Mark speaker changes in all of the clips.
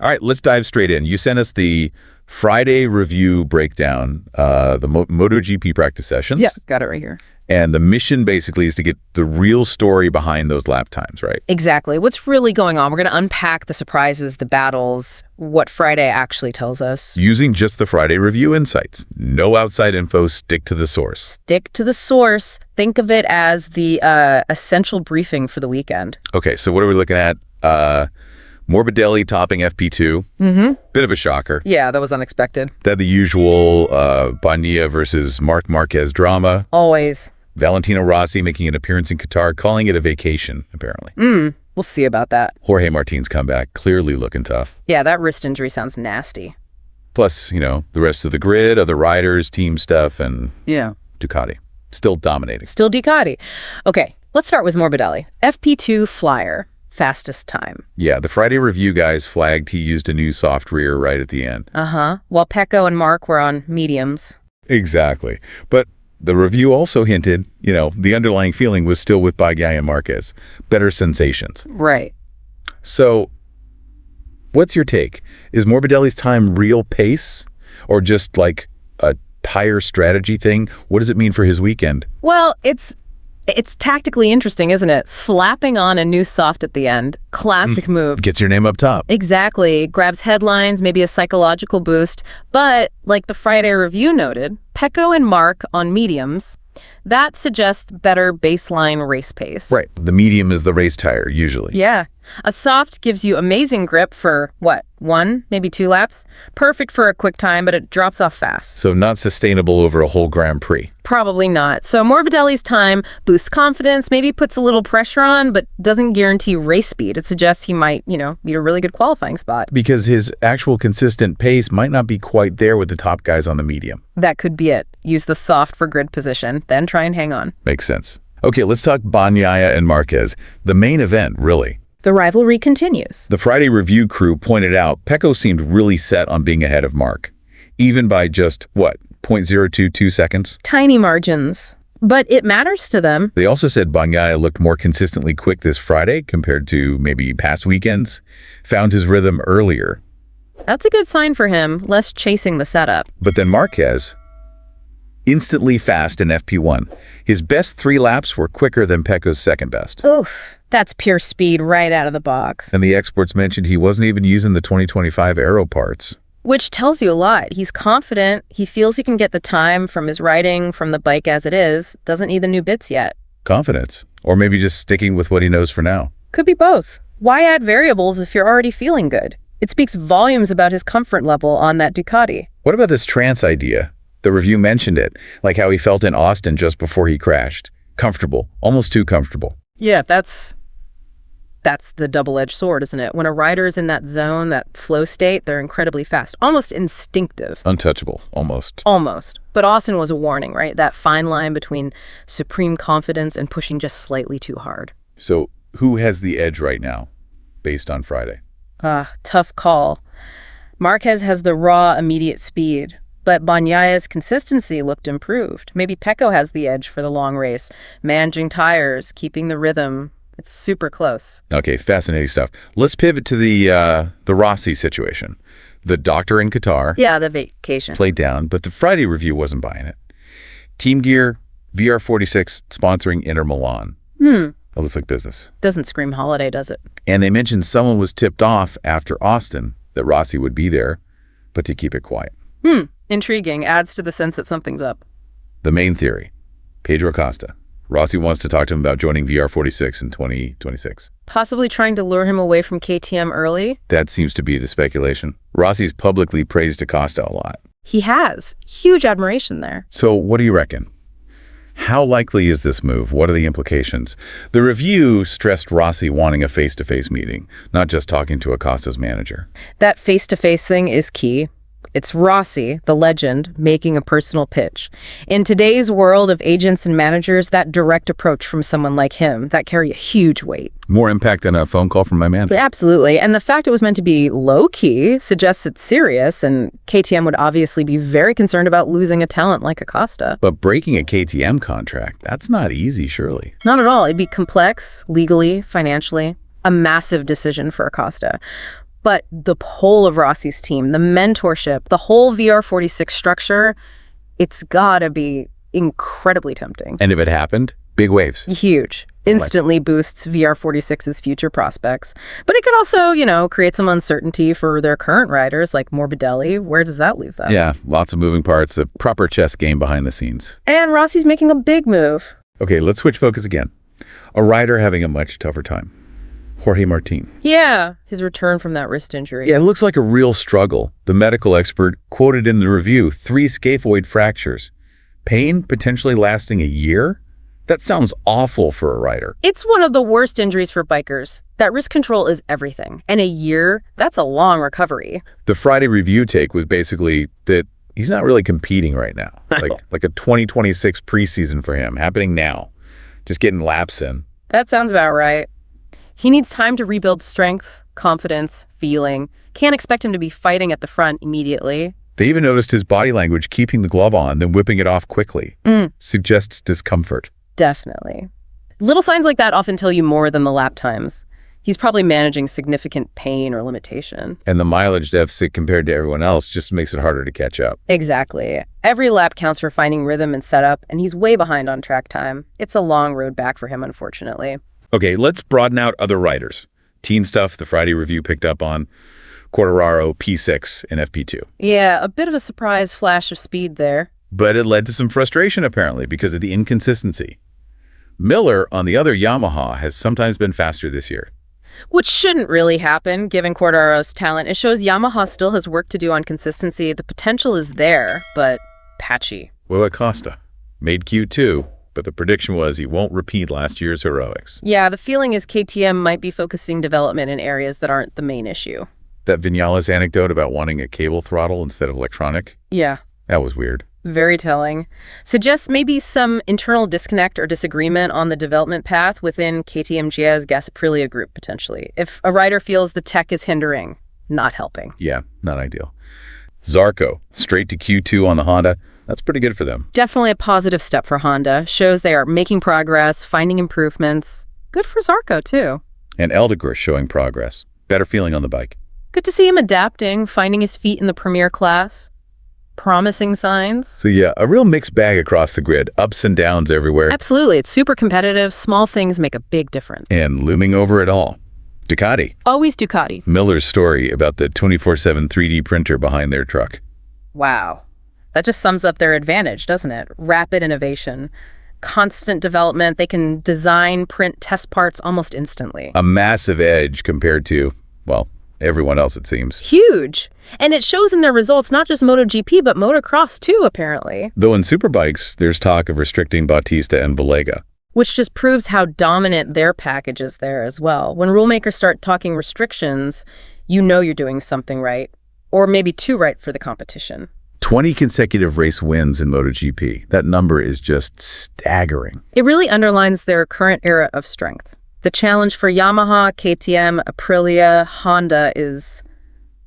Speaker 1: All right, let's dive straight in. You sent us the Friday review breakdown, the MotoGP practice sessions.
Speaker 2: Yeah, got it right here.
Speaker 1: And the mission basically is to get the real story behind those lap times, right?
Speaker 2: Exactly. What's really going on? We're going to unpack the surprises, the battles, what Friday actually tells us.
Speaker 1: Using just the Friday review insights. No outside info, stick to the source.
Speaker 2: Stick to the source. Think of it as the essential briefing for the weekend.
Speaker 1: Okay, so what are we looking at? Morbidelli topping FP2. Bit of a shocker.
Speaker 2: Yeah, that was unexpected.
Speaker 1: Then the usual Bagnaia versus Marquez drama.
Speaker 2: Always.
Speaker 1: Valentino Rossi making an appearance in Qatar, calling it a vacation, apparently.
Speaker 2: We'll see about that.
Speaker 1: Jorge Martin's comeback, clearly looking tough.
Speaker 2: Yeah, that wrist injury sounds nasty.
Speaker 1: Plus, the rest of the grid, other riders, team stuff, and Ducati. Still dominating.
Speaker 2: Still Ducati. Okay, let's start with Morbidelli. FP2 flyer. Fastest time.
Speaker 1: Yeah, the Friday review guys flagged he used a new soft rear right at the end.
Speaker 2: While Pecco and Mark were on mediums.
Speaker 1: Exactly. But the review also hinted, the underlying feeling was still with Bagnaia and Marquez. Better sensations.
Speaker 2: Right.
Speaker 1: So, what's your take? Is Morbidelli's time real pace or just like a tire strategy thing? What does it mean for his weekend?
Speaker 2: Well, it's tactically interesting, isn't it? Slapping on a new soft at the end. Classic move.
Speaker 1: Gets your name up top.
Speaker 2: Exactly. Grabs headlines, maybe a psychological boost. But, like the Friday review noted, Pecco and Mark on mediums, that suggests better baseline race pace.
Speaker 1: Right. The medium is the race tire, usually.
Speaker 2: Yeah. A soft gives you amazing grip for, 1, maybe 2 laps? Perfect for a quick time, but it drops off fast.
Speaker 1: So not sustainable over a whole Grand Prix.
Speaker 2: Probably not. So Morbidelli's time boosts confidence, maybe puts a little pressure on, but doesn't guarantee race speed. It suggests he might, be a really good qualifying spot.
Speaker 1: Because his actual consistent pace might not be quite there with the top guys on the medium.
Speaker 2: That could be it. Use the soft for grid position, then try and hang on.
Speaker 1: Makes sense. Okay, let's talk Bagnaia and Marquez. The main event, really.
Speaker 2: The rivalry continues.
Speaker 1: The Friday review crew pointed out Pecco seemed really set on being ahead of Mark. Even by just, 0.022 seconds?
Speaker 2: Tiny margins. But it matters to them.
Speaker 1: They also said Bagnaia looked more consistently quick this Friday compared to maybe past weekends. Found his rhythm earlier.
Speaker 2: That's a good sign for him, less chasing the setup.
Speaker 1: But then Marquez, instantly fast in FP1. His best 3 laps were quicker than Pecco's second best.
Speaker 2: Oof, that's pure speed right out of the box.
Speaker 1: And the experts mentioned he wasn't even using the 2025 aero parts.
Speaker 2: Which tells you a lot. He's confident. He feels he can get the time from his riding, from the bike as it is. Doesn't need the new bits yet.
Speaker 1: Confidence. Or maybe just sticking with what he knows for now.
Speaker 2: Could be both. Why add variables if you're already feeling good? It speaks volumes about his comfort level on that Ducati.
Speaker 1: What about this trance idea? The review mentioned it, like how he felt in Austin just before he crashed. Comfortable. Almost too comfortable.
Speaker 2: Yeah, that's the double-edged sword, isn't it? When a rider is in that zone, that flow state, they're incredibly fast. Almost instinctive.
Speaker 1: Untouchable. Almost.
Speaker 2: Almost. But Austin was a warning, right? That fine line between supreme confidence and pushing just slightly too hard.
Speaker 1: So who has the edge right now, based on Friday?
Speaker 2: Tough call. Marquez has the raw, immediate speed. But Bagnaia's consistency looked improved. Maybe Pecco has the edge for the long race. Managing tires, keeping the rhythm. It's super close.
Speaker 1: Okay, fascinating stuff. Let's pivot to the Rossi situation. The doctor in Qatar.
Speaker 2: Yeah, the vacation.
Speaker 1: Played down, but the Friday review wasn't buying it. Team Gear, VR46 sponsoring Inter Milan. That looks like business.
Speaker 2: Doesn't scream holiday, does it?
Speaker 1: And they mentioned someone was tipped off after Austin that Rossi would be there, but to keep it quiet.
Speaker 2: Intriguing. Adds to the sense that something's up.
Speaker 1: The main theory, Pedro Acosta. Rossi wants to talk to him about joining VR46 in 2026.
Speaker 2: Possibly trying to lure him away from KTM early?
Speaker 1: That seems to be the speculation. Rossi's publicly praised Acosta a lot.
Speaker 2: He has. Huge admiration there.
Speaker 1: So what do you reckon? How likely is this move? What are the implications? The review stressed Rossi wanting a face-to-face meeting, not just talking to Acosta's manager.
Speaker 2: That face-to-face thing is key. It's Rossi, the legend, making a personal pitch. In today's world of agents and managers, that direct approach from someone like him, that carry a huge weight.
Speaker 1: More impact than a phone call from my manager.
Speaker 2: Absolutely. And the fact it was meant to be low-key suggests it's serious, and KTM would obviously be very concerned about losing a talent like Acosta.
Speaker 1: But breaking a KTM contract, that's not easy, surely.
Speaker 2: Not at all. It'd be complex, legally, financially. A massive decision for Acosta. But the whole of Rossi's team, the mentorship, the whole VR46 structure, it's gotta be incredibly tempting.
Speaker 1: And if it happened, big waves.
Speaker 2: Huge. Instantly boosts VR46's future prospects. But it could also, create some uncertainty for their current riders like Morbidelli. Where does that leave them?
Speaker 1: Yeah, lots of moving parts, a proper chess game behind the scenes.
Speaker 2: And Rossi's making a big move.
Speaker 1: Okay, let's switch focus again. A rider having a much tougher time. Jorge Martin.
Speaker 2: Yeah, his return from that wrist injury.
Speaker 1: Yeah, it looks like a real struggle. The medical expert quoted in the review 3 scaphoid fractures. Pain potentially lasting a year? That sounds awful for a rider.
Speaker 2: It's one of the worst injuries for bikers. That wrist control is everything. And a year, that's a long recovery.
Speaker 1: The Friday review take was basically that he's not really competing right now. Like a 2026 preseason for him, happening now. Just getting laps in.
Speaker 2: That sounds about right. He needs time to rebuild strength, confidence, feeling. Can't expect him to be fighting at the front immediately.
Speaker 1: They even noticed his body language keeping the glove on, then whipping it off quickly. Suggests discomfort.
Speaker 2: Definitely. Little signs like that often tell you more than the lap times. He's probably managing significant pain or limitation.
Speaker 1: And the mileage deficit compared to everyone else just makes it harder to catch up.
Speaker 2: Exactly. Every lap counts for finding rhythm and setup, and he's way behind on track time. It's a long road back for him, unfortunately.
Speaker 1: Okay, let's broaden out other riders. Teen stuff, the Friday review picked up on. Quartararo, P6, and FP2.
Speaker 2: Yeah, a bit of a surprise flash of speed there.
Speaker 1: But it led to some frustration, apparently, because of the inconsistency. Miller, on the other Yamaha, has sometimes been faster this year.
Speaker 2: Which shouldn't really happen, given Quartararo's talent. It shows Yamaha still has work to do on consistency. The potential is there, but patchy.
Speaker 1: What about Costa? Made Q2, but the prediction was he won't repeat last year's heroics.
Speaker 2: Yeah, the feeling is KTM might be focusing development in areas that aren't the main issue.
Speaker 1: That Vinales anecdote about wanting a cable throttle instead of electronic?
Speaker 2: Yeah.
Speaker 1: That was weird.
Speaker 2: Very telling. Suggests maybe some internal disconnect or disagreement on the development path within KTM GA's Gas Aprilia group, potentially. If a rider feels the tech is hindering, not helping.
Speaker 1: Yeah, not ideal. Zarco, straight to Q2 on the Honda. That's pretty good for them.
Speaker 2: Definitely a positive step for Honda. Shows they are making progress, finding improvements. Good for Zarco, too.
Speaker 1: And Eldegor showing progress. Better feeling on the bike.
Speaker 2: Good to see him adapting, finding his feet in the premier class. Promising signs.
Speaker 1: So yeah, a real mixed bag across the grid. Ups and downs everywhere.
Speaker 2: Absolutely. It's super competitive. Small things make a big difference.
Speaker 1: And looming over it all, Ducati.
Speaker 2: Always Ducati.
Speaker 1: Miller's story about the 24/7 3D printer behind their truck.
Speaker 2: Wow. That just sums up their advantage, doesn't it? Rapid innovation, constant development. They can design, print, test parts almost instantly.
Speaker 1: A massive edge compared to, well, everyone else, it seems.
Speaker 2: Huge. And it shows in their results, not just MotoGP, but motocross too, apparently.
Speaker 1: Though in superbikes, there's talk of restricting Bautista and Balega.
Speaker 2: Which just proves how dominant their package is there as well. When rulemakers start talking restrictions, you know you're doing something right. Or maybe too right for the competition.
Speaker 1: 20 consecutive race wins in MotoGP. That number is just staggering.
Speaker 2: It really underlines their current era of strength. The challenge for Yamaha, KTM, Aprilia, Honda is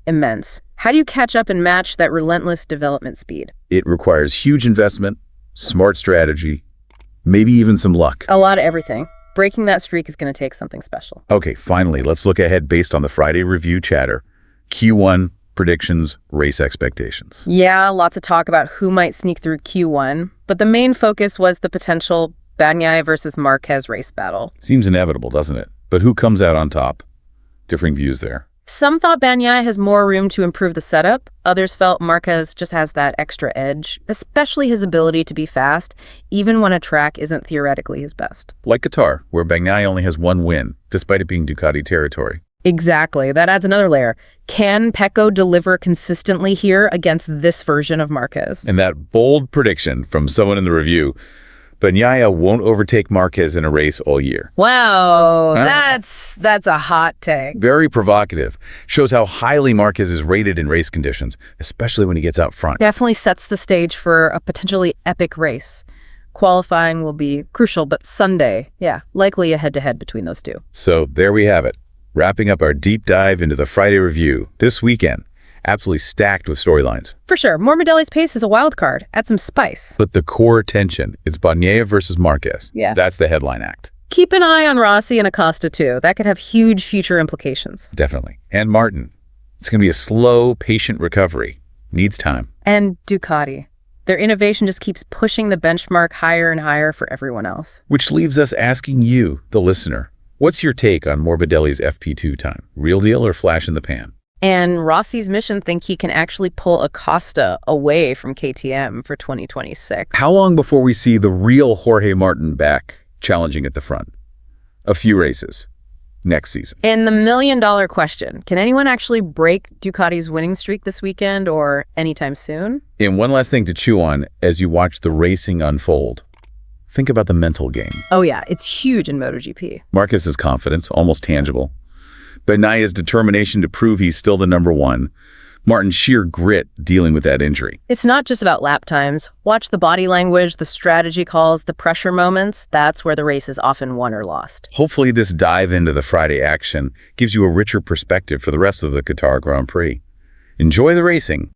Speaker 2: immense. How do you catch up and match that relentless development speed?
Speaker 1: It requires huge investment, smart strategy, maybe even some luck.
Speaker 2: A lot of everything. Breaking that streak is going to take something special.
Speaker 1: Okay, finally, let's look ahead based on the Friday review chatter. Q1 predictions, race expectations.
Speaker 2: Yeah, lots of talk about who might sneak through Q1, but the main focus was the potential Bagnaia versus Marquez race battle.
Speaker 1: Seems inevitable, doesn't it? But who comes out on top? Differing views there.
Speaker 2: Some thought Bagnaia has more room to improve the setup. Others felt Marquez just has that extra edge, especially his ability to be fast, even when a track isn't theoretically his best.
Speaker 1: Like Qatar, where Bagnaia only has 1 win, despite it being Ducati territory.
Speaker 2: Exactly. That adds another layer. Can Pecco deliver consistently here against this version of Marquez?
Speaker 1: And that bold prediction from someone in the review, Bagnaia won't overtake Marquez in a race all year.
Speaker 2: Wow,
Speaker 1: Huh?
Speaker 2: that's a hot take.
Speaker 1: Very provocative. Shows how highly Marquez is rated in race conditions, especially when he gets out front.
Speaker 2: Definitely sets the stage for a potentially epic race. Qualifying will be crucial, but Sunday, yeah, likely a head-to-head between those two.
Speaker 1: So there we have it. Wrapping up our deep dive into the Friday review this weekend. Absolutely stacked with storylines.
Speaker 2: For sure, Morbidelli's pace is a wild card. Add some spice.
Speaker 1: But the core tension is Bagnaia versus Marquez.
Speaker 2: Yeah.
Speaker 1: That's the headline act.
Speaker 2: Keep an eye on Rossi and Acosta, too. That could have huge future implications.
Speaker 1: Definitely. And Martin. It's going to be a slow, patient recovery. Needs time.
Speaker 2: And Ducati. Their innovation just keeps pushing the benchmark higher and higher for everyone else.
Speaker 1: Which leaves us asking you, the listener, what's your take on Morbidelli's FP2 time? Real deal or flash in the pan?
Speaker 2: And Rossi's mission think he can actually pull Acosta away from KTM for 2026.
Speaker 1: How long before we see the real Jorge Martin back challenging at the front? A few races. Next season.
Speaker 2: And the million-dollar question, can anyone actually break Ducati's winning streak this weekend or anytime soon?
Speaker 1: And one last thing to chew on as you watch the racing unfold. Think about the mental game.
Speaker 2: Oh yeah, it's huge in MotoGP.
Speaker 1: Marquez's confidence, almost tangible. Bagnaia's determination to prove he's still the number one. Martin's sheer grit dealing with that injury.
Speaker 2: It's not just about lap times. Watch the body language, the strategy calls, the pressure moments. That's where the race is often won or lost.
Speaker 1: Hopefully this dive into the Friday action gives you a richer perspective for the rest of the Qatar Grand Prix. Enjoy the racing,